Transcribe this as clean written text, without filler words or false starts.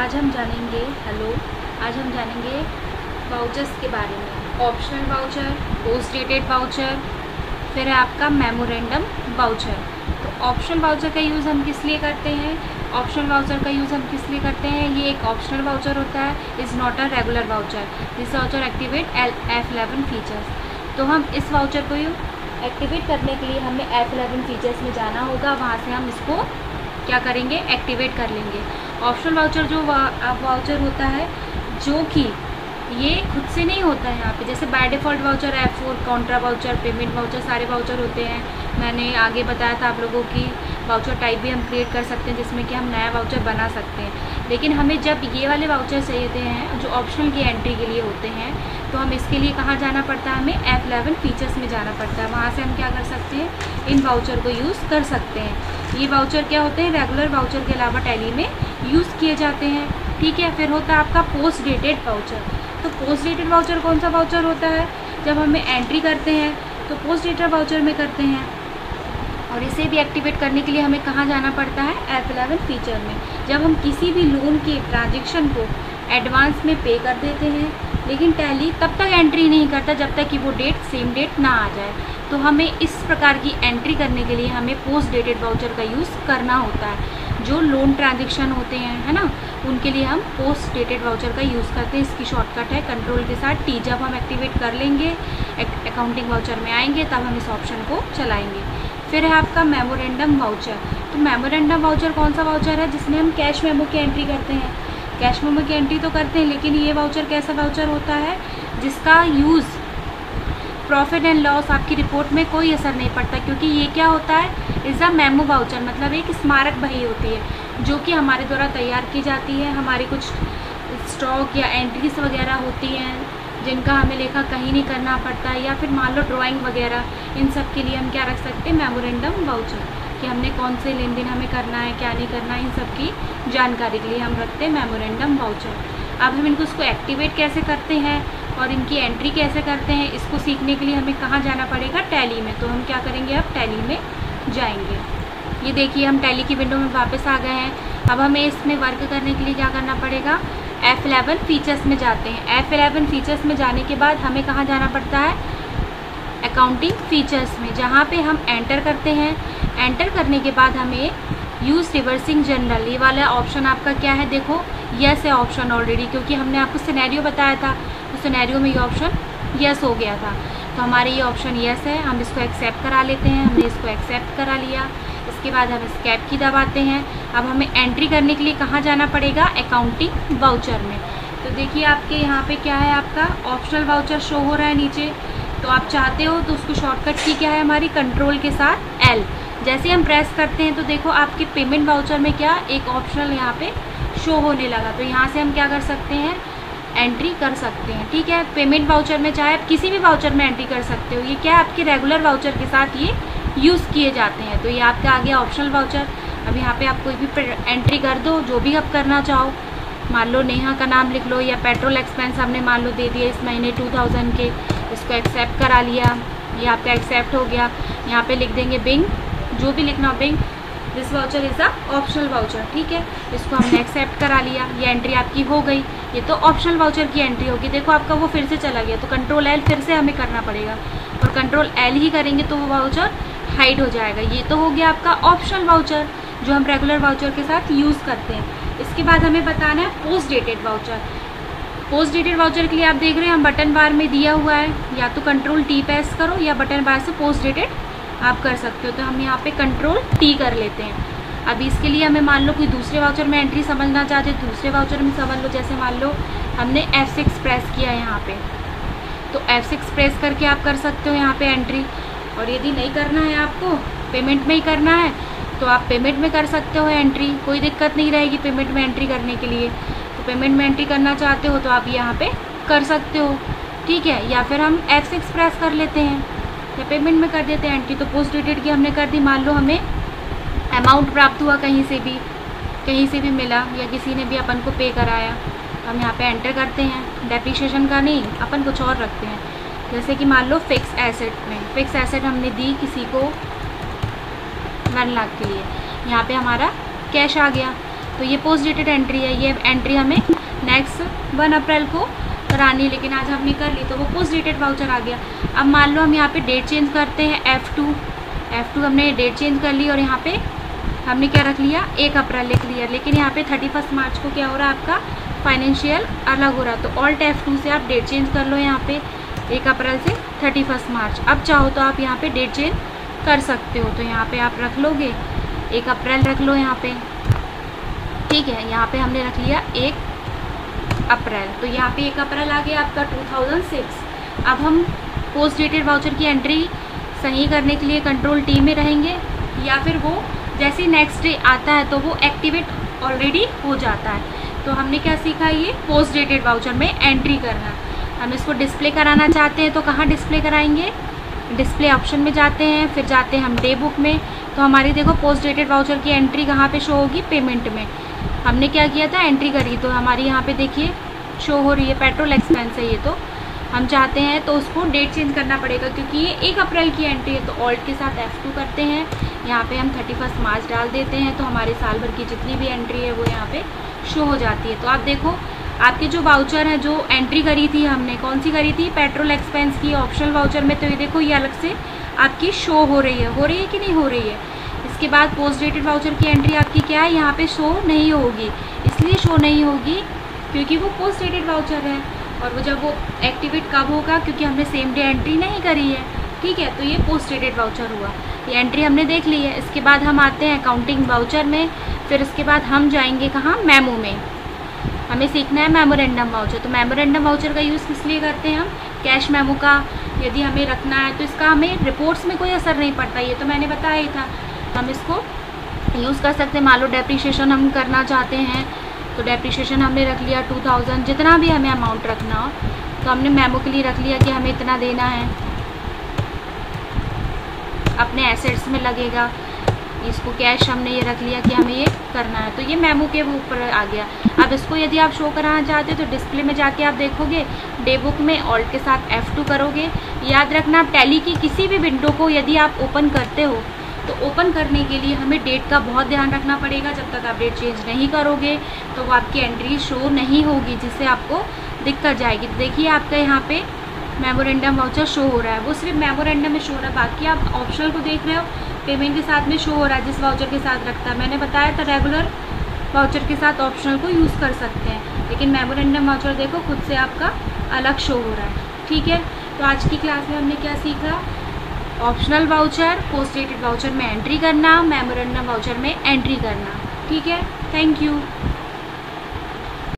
आज हम जानेंगे वाउचर्स के बारे में। Optional voucher, post dated voucher, फिर है आपका मेमोरेंडम वाउचर। तो ऑप्शनल वाउचर का यूज़ हम किस लिए करते हैं? ये एक ऑप्शनल वाउचर होता है, is not a regular voucher. This voucher activate F11 features. तो हम इस वाउचर को एक्टिवेट करने के लिए हमें F11 फीचर्स में जाना होगा, वहाँ से हम इसको क्या करेंगे, एक्टिवेट कर लेंगे। ऑप्शनल वाउचर जो वाउचर होता है जो कि ये खुद से नहीं होता है यहाँ पे, जैसे by default voucher F4, Contra voucher, payment voucher, सारे वाउचर होते हैं। मैंने आगे बताया था आप लोगों की वाउचर टाइप भी हम क्रिएट कर सकते हैं जिसमें कि हम नया वाउचर बना सकते हैं। लेकिन हमें जब ये वाले वाउचर चाहिए हैं जो ऑप्शनल की एंट्री के लिए होते हैं, तो हम इसके लिए कहाँ जाना पड़ता है, हमें F11 फीचर्स में जाना पड़ता है। वहाँ से हम क्या कर सकते हैं, इन वाउचर को यूज़ कर सकते हैं। ये वाउचर क्या होते हैं, रेगुलर वाउचर के अलावा टैली में यूज़ किए जाते हैं। ठीक है, फिर होता है आपका पोस्ट डेटेड वाउचर। तो पोस्ट डेटेड वाउचर कौन सा वाउचर होता है? जब हमें एंट्री करते हैं तो पोस्ट डेटेड वाउचर में करते हैं, और इसे भी एक्टिवेट करने के लिए हमें कहाँ जाना पड़ता है, F11 फीचर में। जब हम किसी भी लोन के ट्रांजेक्शन को एडवांस में पे कर देते हैं, लेकिन टैली तब तक एंट्री नहीं करता जब तक कि वो डेट सेम डेट ना आ जाए। तो हमें इस प्रकार की एंट्री करने के लिए हमें पोस्ट डेटेड वाउचर का यूज़ करना होता है। जो लोन ट्रांजेक्शन होते हैं, है ना, उनके लिए हम पोस्ट डेटेड वाउचर का यूज़ करते हैं। इसकी शॉर्टकट है कंट्रोल के साथ T। जब हम एक्टिवेट कर लेंगे, अकाउंटिंग वाउचर में आएंगे, तब हम इस ऑप्शन को चलाएंगे। फिर है आपका मेमोरेंडम वाउचर। तो मेमोरेंडम वाउचर कौन सा वाउचर है, जिसमें हम कैश मेमो की एंट्री करते हैं। कैश मेमो की एंट्री तो करते हैं, लेकिन ये वाउचर कैसा वाउचर होता है जिसका यूज़ प्रॉफिट एंड लॉस आपकी रिपोर्ट में कोई असर नहीं पड़ता, क्योंकि ये क्या होता है, इज़ अ मेमो वाउचर, मतलब एक स्मारक बही होती है जो कि हमारे द्वारा तैयार की जाती है। हमारी कुछ स्टॉक या एंट्रीज वगैरह होती हैं जिनका हमें लेखा कहीं नहीं करना पड़ता है, या फिर मान लो ड्राइंग वगैरह, इन सब के लिए हम क्या रख सकते हैं, मेमोरेंडम वाउचर, कि हमने कौन से लेन देन हमें करना है, क्या नहीं करना है, इन सब की जानकारी के लिए हम रखते हैं मेमोरेंडम वाउचर। अब हम इसको एक्टिवेट कैसे करते हैं और इनकी एंट्री कैसे करते हैं, इसको सीखने के लिए हमें कहाँ जाना पड़ेगा, टैली में। तो हम क्या करेंगे, अब टैली में जाएंगे। ये देखिए हम टैली की विंडो में वापस आ गए हैं। अब हमें इसमें वर्क करने के लिए क्या करना पड़ेगा, F11 फीचर्स में जाते हैं। F11 फीचर्स में जाने के बाद हमें कहाँ जाना पड़ता है, अकाउंटिंग फीचर्स में, जहाँ पे हम एंटर करते हैं। एंटर करने के बाद हमें यूज़ रिवर्सिंग जनरल, ये वाला ऑप्शन आपका क्या है, देखो यस है ऑप्शन ऑलरेडी, क्योंकि हमने आपको सिनेरियो बताया था, तो सिनेरियो में ये ऑप्शन यस हो गया था। तो हमारे ये ऑप्शन यस है, हम इसको एक्सेप्ट करा लेते हैं। हमने इसको एक्सेप्ट करा लिया, इसके बाद हम एस्केप की दबाते हैं। अब हमें एंट्री करने के लिए कहाँ जाना पड़ेगा, अकाउंटिंग वाउचर में। तो देखिए आपके यहाँ पे क्या है, आपका ऑप्शनल वाउचर शो हो रहा है नीचे। तो आप चाहते हो तो उसको शॉर्टकट की क्या है हमारी, कंट्रोल के साथ L। जैसे हम प्रेस करते हैं तो देखो आपके पेमेंट वाउचर में क्या एक ऑप्शनल यहाँ पे शो होने लगा। तो यहाँ से हम क्या कर सकते हैं, एंट्री कर सकते हैं। ठीक है, पेमेंट वाउचर में चाहे आप किसी भी वाउचर में एंट्री कर सकते हो। ये क्या है, आपके रेगुलर वाउचर के साथ ये यूज़ किए जाते हैं। तो ये आपका आ गया ऑप्शनल वाउचर। अब यहाँ पे आप कोई भी एंट्री कर दो, जो भी आप करना चाहो। मान लो नेहा का नाम लिख लो, या पेट्रोल एक्सपेंस हमने मान लो दे दिया इस महीने 2000 के, इसको एक्सेप्ट करा लिया, ये आपका एक्सेप्ट हो गया। यहाँ पे लिख देंगे बिंग, जो भी लिखना हो being, this voucher is a optional voucher. ठीक है, इसको हमने एक्सेप्ट करा लिया, ये एंट्री आपकी हो गई। ये तो ऑप्शनल वाउचर की एंट्री होगी। देखो आपका वो फिर से चला गया, तो कंट्रोल L फिर से हमें करना पड़ेगा, और कंट्रोल L ही करेंगे तो वो वाउचर हाइड हो जाएगा। ये तो हो गया आपका ऑप्शनल वाउचर जो हम रेगुलर वाउचर के साथ यूज़ करते हैं। इसके बाद हमें बताना है post dated voucher. Post dated voucher के लिए आप देख रहे हैं हम बटन बार में दिया हुआ है, या तो कंट्रोल T प्रेस करो या बटन बार से पोस्ट डेटेड आप कर सकते हो। तो हम यहाँ पे कंट्रोल T कर लेते हैं। अभी इसके लिए हमें मान लो कोई दूसरे वाउचर में एंट्री समझना चाहते, दूसरे वाउचर में समझ लो। जैसे मान लो हमने F6 प्रेस किया यहाँ पे, तो F6 प्रेस करके आप कर सकते हो यहाँ पे एंट्री। और यदि नहीं करना है आपको, पेमेंट में ही करना है, तो आप पेमेंट में कर सकते हो एंट्री, कोई दिक्कत नहीं रहेगी पेमेंट में एंट्री करने के लिए। तो पेमेंट में एंट्री करना चाहते हो तो आप यहाँ पे कर सकते हो। ठीक है, या फिर हम F6 प्रेस कर लेते हैं या पेमेंट में कर देते हैं एंट्री। तो पोस्ट डेटेड की हमने कर दी। मान लो हमें अमाउंट प्राप्त हुआ कहीं से भी मिला, या किसी ने भी अपन को पे कराया, तो हम यहाँ पे एंटर करते हैं। डेप्रिसिएशन का नहीं, अपन कुछ और रखते हैं। जैसे कि मान लो फिक्स एसेट में, फिक्स एसेट हमने दी किसी को 1 लाख के लिए, यहाँ पे हमारा कैश आ गया। तो ये पोस्ट डेटेड एंट्री है, ये एंट्री हमें नेक्स्ट 1 अप्रैल को करानी, लेकिन आज हमने कर ली तो वो पोस्ट डेटेड वाउचर आ गया। अब मान लो हम यहाँ पे डेट चेंज करते हैं, F2 हमने डेट चेंज कर ली और यहाँ पे हमने क्या रख लिया 1 अप्रैल लिख लिया, लेकिन यहाँ पे 31 मार्च को क्या हो रहा है आपका फाइनेंशियल अलग हो रहा है, तो ऑल्ट F2 से आप डेट चेंज कर लो यहाँ पे 1 अप्रैल से 31 मार्च। अब चाहो तो आप यहाँ पे डेट चेंज कर सकते हो, तो यहाँ पे आप रख लोगे 1 अप्रैल रख लो यहाँ पे, ठीक है। यहाँ पे हमने रख लिया 1 अप्रैल, तो यहाँ पे 1 अप्रैल आ गया आपका 2006। अब हम पोस्ट डेटेड वाउचर की एंट्री सही करने के लिए कंट्रोल T में रहेंगे, या फिर वो जैसे नेक्स्ट डे आता है तो वो एक्टिवेट ऑलरेडी हो जाता है। तो हमने क्या सीखा, ये पोस्ट डेटेड वाउचर में एंट्री करना। हम इसको डिस्प्ले कराना चाहते हैं तो कहाँ डिस्प्ले कराएंगे, डिस्प्ले ऑप्शन में जाते हैं, फिर जाते हैं हम डे बुक में। तो हमारी देखो पोस्ट डेटेड वाउचर की एंट्री कहाँ पे शो होगी, पेमेंट में। हमने क्या किया था, एंट्री करी, तो हमारी यहाँ पे देखिए शो हो रही है पेट्रोल एक्सपेंस है ये। तो हम चाहते हैं तो उसको डेट चेंज करना पड़ेगा, क्योंकि ये 1 अप्रैल की एंट्री है, तो ऑल्ट के साथ F2 करते हैं, यहाँ पे हम 31 मार्च डाल देते हैं, तो हमारे साल भर की जितनी भी एंट्री है वो यहाँ पे शो हो जाती है। तो आप देखो आपके जो वाउचर है, जो एंट्री करी थी हमने, कौन सी करी थी, पेट्रोल एक्सपेंस की ऑप्शनल वाउचर में, तो ये देखो ये अलग से आपकी शो हो रही है कि नहीं हो रही है। इसके बाद पोस्ट डेटेड वाउचर की एंट्री आपकी क्या है, यहाँ पे शो नहीं होगी। इसलिए शो नहीं होगी क्योंकि वो पोस्ट डेटेड वाउचर है, और वो जब वो एक्टिवेट कब होगा, क्योंकि हमने सेम डे एंट्री नहीं करी है, ठीक है। तो ये पोस्ट डेटेड वाउचर हुआ, ये एंट्री हमने देख ली है। इसके बाद हम आते हैं अकाउंटिंग वाउचर में, फिर उसके बाद हम जाएंगे कहाँ, मेमो में। हमें सीखना है मेमोरेंडम वाउचर। तो मेमोरेंडम वाउचर का यूज़ किस लिए करते हैं हम, कैश मेमो का यदि हमें रखना है तो इसका हमें रिपोर्ट्स में कोई असर नहीं पड़ता, ये तो मैंने बताया ही था। हम इसको यूज़ कर सकते हैं, मान लो डेप्रीशिएशन हम करना चाहते हैं, तो डेप्रीशिएशन हमने रख लिया 2000, जितना भी हमें अमाउंट रखना हो, तो हमने मेमो के लिए रख लिया कि हमें इतना देना है, अपने एसेट्स में लगेगा। इसको कैश हमने ये रख लिया कि हमें ये करना है, तो ये मेमो के ऊपर आ गया। अब इसको यदि आप शो कराना चाहते हो तो डिस्प्ले में जाके आप देखोगे, डे बुक में ऑल्ट के साथ F2 करोगे। याद रखना, आप टैली की किसी भी विंडो को यदि आप ओपन करते हो तो ओपन करने के लिए हमें डेट का बहुत ध्यान रखना पड़ेगा। जब तक आप डेट चेंज नहीं करोगे तो वो आपकी एंट्री शो नहीं होगी, जिससे आपको दिक्कत जाएगी। तो देखिए आपका यहाँ पे मेमोरेंडम वाउचर शो हो रहा है, वो सिर्फ मेमोरेंडम में शो हो रहा है, बाकी आप ऑप्शनल को देख रहे हो पेमेंट के साथ में शो हो रहा है, जिस वाउचर के साथ रखता है। मैंने बताया था रेगुलर वाउचर के साथ ऑप्शनल को यूज़ कर सकते हैं, लेकिन मेमोरेंडम वाउचर देखो खुद से आपका अलग शो हो रहा है, ठीक है। तो आज की क्लास में हमने क्या सीखा, optional voucher, post dated voucher में एंट्री करना, मेमोरेंडम वाउचर में एंट्री करना, ठीक है। Thank you.